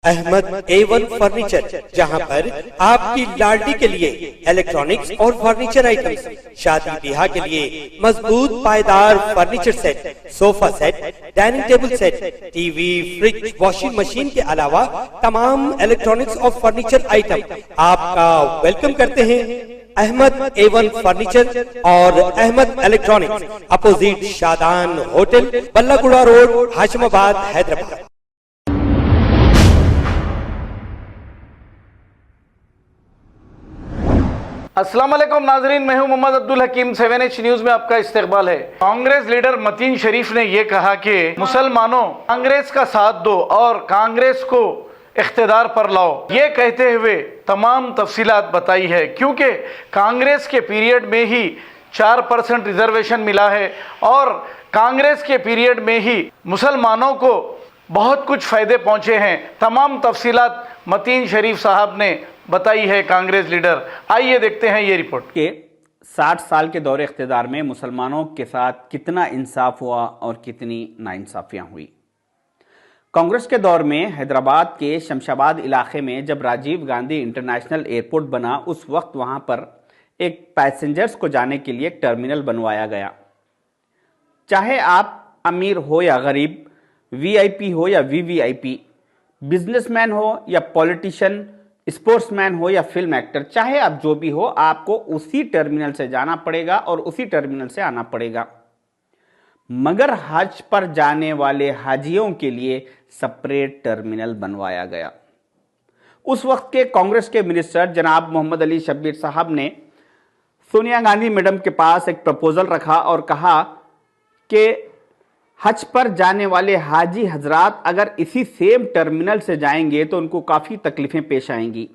Ahmad A1 furniture, जहां पर आपकी लाडली के लिए इलेक्ट्रॉनिक्स और फर्नीचर आइटम्स, शादी ब्याह के लिए मजबूत पायदार furniture set, sofa set, dining table set, TV, fridge, washing machine के अलावा तमाम इलेक्ट्रॉनिक्स और फर्नीचर आइटम आपका वेलकम करते हैं। अहमद A1 फर्नीचर और Ahmed electronics, opposite Shadan hotel, Ballaguda road, Hashimabad, Hyderabad. अस्सलाम वालेकुम नाजरीन, मैं हूं मोहम्मद अब्दुल हकीम। 7H न्यूज में आपका इस्तकबाल है। कांग्रेस लीडर मतीन शरीफ ने यह कहा कि मुसलमानों कांग्रेस का साथ दो और कांग्रेस को इख्तिदार पर लाओ। ये कहते हुए तमाम तफसीलात बताई है, क्योंकि कांग्रेस के पीरियड में ही 4% रिजर्वेशन मिला है और कांग्रेस के पीरियड में ही मुसलमानों को बहुत कुछ फ़ायदे पहुँचे हैं। तमाम तफसीलात मतीन शरीफ साहब ने बताई है कांग्रेस लीडर। आइए देखते हैं ये रिपोर्ट। के 60 साल के दौरे इख्तिदार में मुसलमानों के साथ कितना इंसाफ हुआ और कितनी नाइंसाफियां हुई। कांग्रेस के दौर में हैदराबाद के शमशाबाद इलाके में जब राजीव गांधी इंटरनेशनल एयरपोर्ट बना, उस वक्त वहां पर एक पैसेंजर्स को जाने के लिए एक टर्मिनल बनवाया गया। चाहे आप अमीर हो या गरीब, वीआईपी हो या वीवीआईपी, बिजनेसमैन हो या पॉलिटिशियन, स्पोर्ट्समैन हो या फिल्म एक्टर, चाहे आप जो भी हो, आपको उसी टर्मिनल से जाना पड़ेगा और उसी टर्मिनल से आना पड़ेगा। मगर हज पर जाने वाले हाजियों के लिए सेपरेट टर्मिनल बनवाया गया। उस वक्त के कांग्रेस के मिनिस्टर जनाब मोहम्मद अली शब्बीर साहब ने सोनिया गांधी मैडम के पास एक प्रपोजल रखा और कहा कि हज पर जाने वाले हाजी हजरात अगर इसी सेम टर्मिनल से जाएंगे तो उनको काफ़ी तकलीफें पेश आएंगी।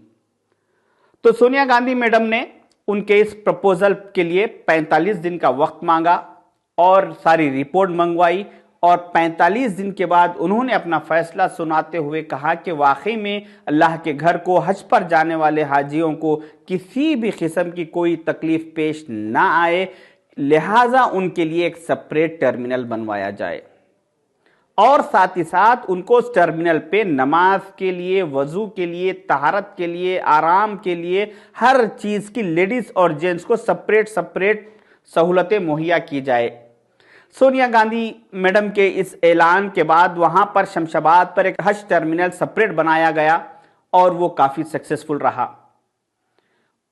तो सोनिया गांधी मैडम ने उनके इस प्रपोजल के लिए 45 दिन का वक्त मांगा और सारी रिपोर्ट मंगवाई और 45 दिन के बाद उन्होंने अपना फैसला सुनाते हुए कहा कि वाकई में अल्लाह के घर को हज पर जाने वाले हाजियों को किसी भी किस्म की कोई तकलीफ पेश ना आए, लिहाजा उनके लिए एक सेपरेट टर्मिनल बनवाया जाए और साथ ही साथ उनको उस टर्मिनल पे नमाज के लिए, वजू के लिए, तहारत के लिए, आराम के लिए, हर चीज़ की लेडीज़ और जेंट्स को सेपरेट सहूलतें मुहैया की जाए। सोनिया गांधी मैडम के इस ऐलान के बाद वहां पर शमशाबाद पर एक हज टर्मिनल सेपरेट बनाया गया और वो काफ़ी सक्सेसफुल रहा।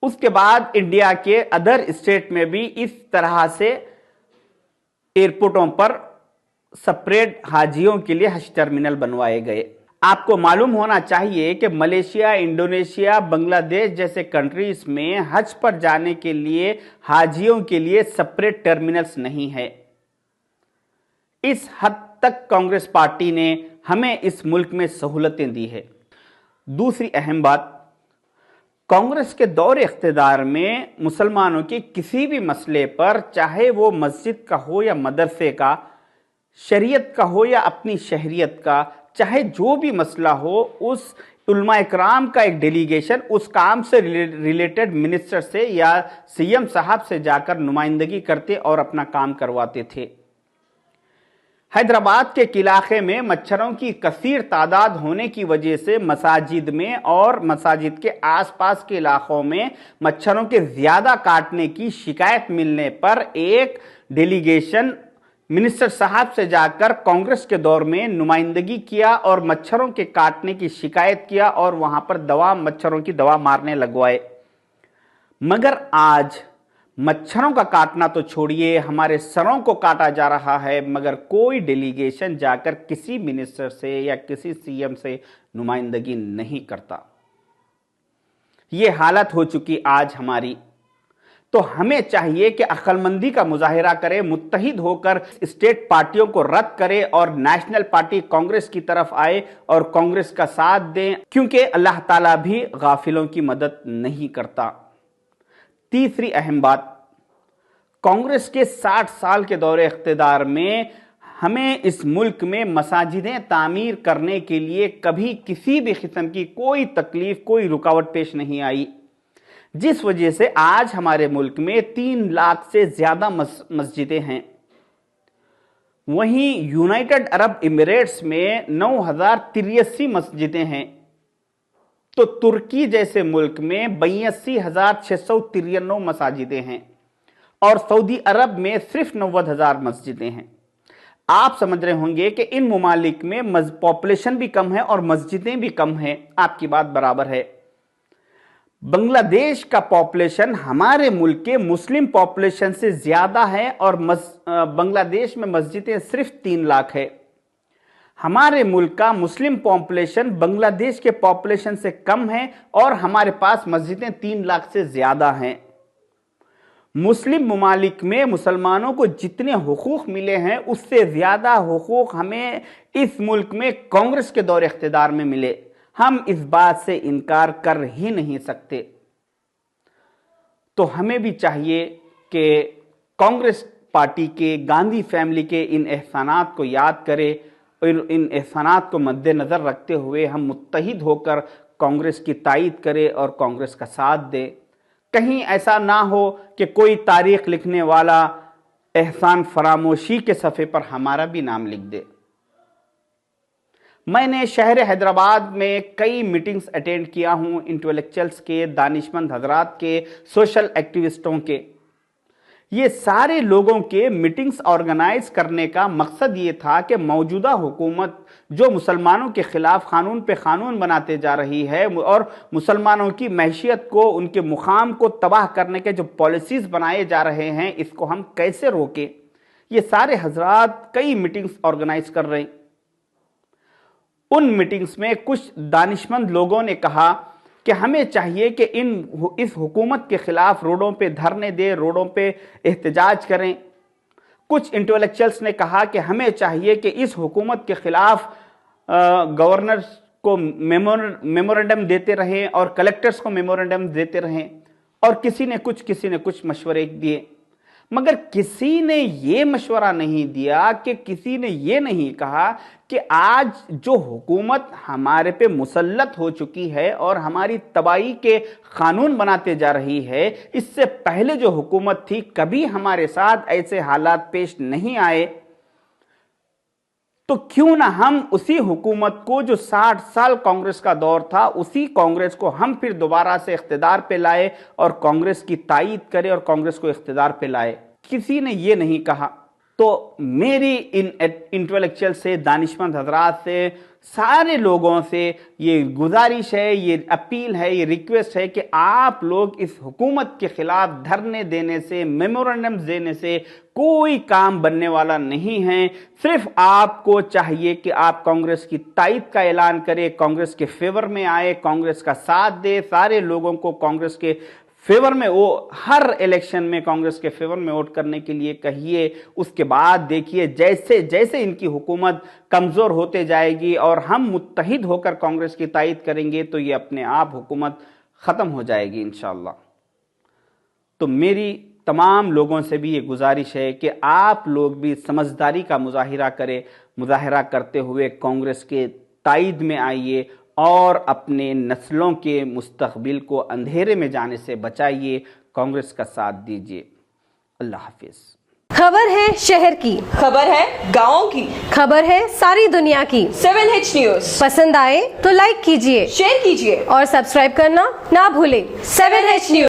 उसके बाद इंडिया के अदर स्टेट में भी इस तरह से एयरपोर्टों पर सेपरेट हाजियों के लिए हज टर्मिनल बनवाए गए। आपको मालूम होना चाहिए कि मलेशिया, इंडोनेशिया, बांग्लादेश जैसे कंट्रीज में हज पर जाने के लिए हाजियों के लिए सेपरेट टर्मिनल्स नहीं है। इस हद तक कांग्रेस पार्टी ने हमें इस मुल्क में सहूलतें दी है। दूसरी अहम बात, कांग्रेस के दौरे इख्तिदार में मुसलमानों के किसी भी मसले पर, चाहे वो मस्जिद का हो या मदरसे का, शरीयत का हो या अपनी शहरियत का, चाहे जो भी मसला हो, उस उलमा इकराम का एक डेलीगेशन उस काम से रिलेटेड मिनिस्टर से या सीएम साहब से जाकर नुमाइंदगी करते और अपना काम करवाते थे। हैदराबाद के इलाके में मच्छरों की कसीर तादाद होने की वजह से मसाजिद में और मसाजिद के आसपास के इलाकों में मच्छरों के ज़्यादा काटने की शिकायत मिलने पर एक डेलीगेशन मिनिस्टर साहब से जाकर कांग्रेस के दौर में नुमाइंदगी किया और मच्छरों के काटने की शिकायत किया और वहां पर मच्छरों की दवा मारने लगवाए। मगर आज मच्छरों का काटना तो छोड़िए, हमारे सरों को काटा जा रहा है, मगर कोई डेलीगेशन जाकर किसी मिनिस्टर से या किसी सीएम से नुमाइंदगी नहीं करता। ये हालत हो चुकी आज हमारी। तो हमें चाहिए कि अक्लमंदी का मुजाहिरा करें, मुत्तहिद होकर स्टेट पार्टियों को रद्द करें और नेशनल पार्टी कांग्रेस की तरफ आए और कांग्रेस का साथ दें, क्योंकि अल्लाह ताला भी गाफिलों की मदद नहीं करता। तीसरी अहम बात, कांग्रेस के 60 साल के दौरे इख्तिदार में हमें इस मुल्क में मसाजिदें तामीर करने के लिए कभी किसी भी किस्म की कोई तकलीफ, कोई रुकावट पेश नहीं आई, जिस वजह से आज हमारे मुल्क में 3 लाख से ज़्यादा मस्जिदें हैं। वहीं यूनाइटेड अरब इमिरेट्स में 9083 मस्जिदें हैं। तो तुर्की जैसे मुल्क में 82,693 मसाजिदें हैं और सऊदी अरब में सिर्फ 90,000 मस्जिदें हैं। आप समझ रहे होंगे कि इन ममालिक में पॉपुलेशन भी कम है और मस्जिदें भी कम हैं। आपकी बात बराबर है। बांग्लादेश का पॉपुलेशन हमारे मुल्क के मुस्लिम पॉपुलेशन से ज्यादा है और बांग्लादेश में मस्जिदें सिर्फ 3 लाख है। हमारे मुल्क का मुस्लिम पॉपुलेशन बांग्लादेश के पॉपुलेशन से कम है और हमारे पास मस्जिदें 3 लाख से ज्यादा हैं। मुस्लिम ममालिक में मुसलमानों को जितने हुकूक मिले हैं उससे ज्यादा हुकूक हमें इस मुल्क में कांग्रेस के दौर इख्तिदार में मिले। हम इस बात से इनकार कर ही नहीं सकते। तो हमें भी चाहिए कि कांग्रेस पार्टी के, गांधी फैमिली के इन एहसानात को याद करें और इन एहसानात को मद्देनजर रखते हुए हम मुत्तहिद होकर कांग्रेस की तायीद करें और कांग्रेस का साथ दें। कहीं ऐसा ना हो कि कोई तारीख लिखने वाला एहसान फरामोशी के सफ़े पर हमारा भी नाम लिख दे। मैंने शहर हैदराबाद में कई मीटिंग्स अटेंड किया हूं, इंटेलेक्चुअल्स के, दानिशमंद हजरात के, सोशल एक्टिविस्टों के। ये सारे लोगों के मीटिंग्स ऑर्गेनाइज करने का मकसद ये था कि मौजूदा हुकूमत जो मुसलमानों के खिलाफ कानून पे कानून बनाते जा रही है और मुसलमानों की मैशियत को, उनके मुकाम को तबाह करने के जो पॉलिसीज बनाए जा रहे हैं, इसको हम कैसे रोकें। ये सारे हजरात कई मीटिंग्स ऑर्गेनाइज कर रहे हैं। उन मीटिंग्स में कुछ दानिशमंद लोगों ने कहा कि हमें चाहिए कि इस हुकूमत के खिलाफ रोडों पे धरने दें, रोडों पे एहतजाज करें। कुछ इंटेलेक्चुअल्स ने कहा कि हमें चाहिए कि इस हुकूमत के खिलाफ गवर्नर को मेमोरेंडम देते रहें और कलेक्टर्स को मेमोरेंडम देते रहें। और किसी ने कुछ मशवरे दिए, मगर किसी ने ये मशवरा नहीं दिया कि किसी ने ये नहीं कहा कि आज जो हुकूमत हमारे पे मुसल्लत हो चुकी है और हमारी तबाही के कानून बनाते जा रही है, इससे पहले जो हुकूमत थी कभी हमारे साथ ऐसे हालात पेश नहीं आए। तो क्यों ना हम उसी हुकूमत को, जो 60 साल कांग्रेस का दौर था, उसी कांग्रेस को हम फिर दोबारा से इख्तिदार पे लाए और कांग्रेस की तायीद करें और कांग्रेस को इख्तिदार पे लाए। किसी ने ये नहीं कहा। तो मेरी इन इंटेलेक्चुअल से, दानिशमंद हजरात से, सारे लोगों से ये गुजारिश है, ये अपील है, ये रिक्वेस्ट है कि आप लोग इस हुकूमत के खिलाफ धरने देने से, मेमोरेंडम देने से कोई काम बनने वाला नहीं है। सिर्फ आपको चाहिए कि आप कांग्रेस की तायीद का ऐलान करें, कांग्रेस के फेवर में आए, कांग्रेस का साथ दे, सारे लोगों को कांग्रेस के फेवर में, वो हर इलेक्शन में कांग्रेस के फेवर में वोट करने के लिए कहिए। उसके बाद देखिए जैसे जैसे इनकी हुकूमत कमज़ोर होते जाएगी और हम मुत्तहिद होकर कांग्रेस की तायीद करेंगे तो ये अपने आप हुकूमत ख़त्म हो जाएगी इंशाअल्लाह। तो मेरी तमाम लोगों से भी ये गुजारिश है कि आप लोग भी समझदारी का मुजाहिरा करते हुए कांग्रेस के तायीद में आइए और अपने नस्लों के मुस्तकबिल को अंधेरे में जाने से बचाइए, कांग्रेस का साथ दीजिए। अल्लाह हाफिज। खबर है शहर की, खबर है गाँव की, खबर है सारी दुनिया की। 7H न्यूज पसंद आए तो लाइक कीजिए, शेयर कीजिए और सब्सक्राइब करना ना भूलें। 7H news.